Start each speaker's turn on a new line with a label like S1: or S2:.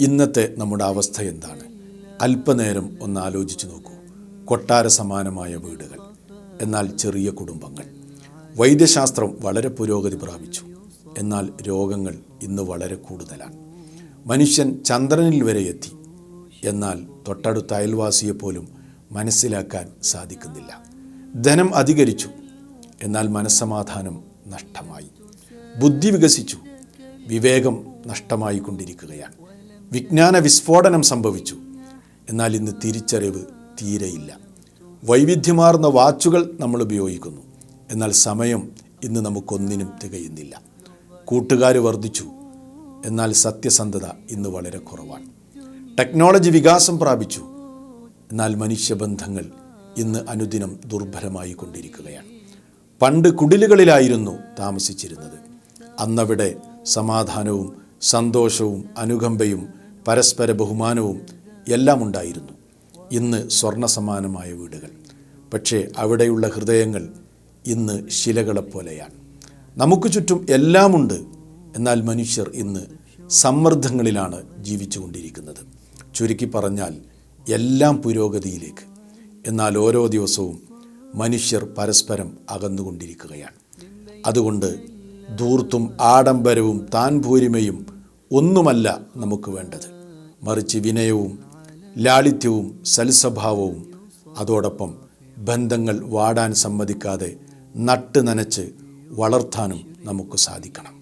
S1: ഇന്നത്തെ നമ്മുടെ അവസ്ഥ എന്താണ്? അല്പനേരം ഒന്ന് ആലോചിച്ച് നോക്കൂ. കൊട്ടാര സമാനമായ വീടുകൾ, എന്നാൽ ചെറിയ കുടുംബങ്ങൾ. വൈദ്യശാസ്ത്രം വളരെ പുരോഗതി പ്രാപിച്ചു, എന്നാൽ രോഗങ്ങൾ ഇന്ന് വളരെ കൂടുതലാണ്. മനുഷ്യൻ ചന്ദ്രനിൽ വരെ എത്തി, എന്നാൽ തൊട്ടടുത്ത അയൽവാസിയെപ്പോലും മനസ്സിലാക്കാൻ സാധിക്കുന്നില്ല. ധനം അധികരിച്ചു, എന്നാൽ മനസ്സമാധാനം നഷ്ടമായി. ബുദ്ധി വികസിച്ചു, വിവേകം നഷ്ടമായി കൊണ്ടിരിക്കുകയാണ്. വിജ്ഞാന വിസ്ഫോടനം സംഭവിച്ചു, എന്നാൽ ഇന്ന് തിരിച്ചറിവ് തീരെയില്ല. വൈവിധ്യമാർന്ന വാച്ചുകൾ നമ്മൾ ഉപയോഗിക്കുന്നു, എന്നാൽ സമയം ഇന്ന് നമുക്കൊന്നിനും തികയുന്നില്ല. കൂട്ടുകാർ വർദ്ധിച്ചു, എന്നാൽ സത്യസന്ധത ഇന്ന് വളരെ കുറവാണ്. ടെക്നോളജി വികാസം പ്രാപിച്ചു, എന്നാൽ മനുഷ്യബന്ധങ്ങൾ ഇന്ന് അനുദിനം ദുർബലമായി കൊണ്ടിരിക്കുകയാണ്. പണ്ട് കുടിലുകളിലായിരുന്നു താമസിച്ചിരുന്നത്. അന്നവിടെ സമാധാനവും സന്തോഷവും അനുകമ്പയും പരസ്പര ബഹുമാനവും എല്ലാം ഉണ്ടായിരുന്നു. ഇന്ന് സ്വർണ്ണ സമാനമായ വീടുകൾ, പക്ഷേ അവിടെയുള്ള ഹൃദയങ്ങൾ ഇന്ന് ശിലകളെപ്പോലെയാണ്. നമുക്ക് ചുറ്റും എല്ലാമുണ്ട്, എന്നാൽ മനുഷ്യർ ഇന്ന് സമ്മർദ്ദങ്ങളിലാണ് ജീവിച്ചു കൊണ്ടിരിക്കുന്നത്. ചുരുക്കി പറഞ്ഞാൽ എല്ലാം പുരോഗതിയിലേക്ക്, എന്നാൽ ഓരോ ദിവസവും മനുഷ്യർ പരസ്പരം അകന്നുകൊണ്ടിരിക്കുകയാണ്. അതുകൊണ്ട് ധൂർത്തും ആഡംബരവും താൻ പോരിമയും ഒന്നുമല്ല നമുക്ക് വേണ്ടത്, മറിച്ച് വിനയവും ലാളിത്യവും സൽസ്വഭാവവും, അതോടൊപ്പം ബന്ധങ്ങൾ വാടാൻ സമ്മതിക്കാതെ നട്ട് നനച്ച് വളർത്താനും നമുക്ക് സാധിക്കണം.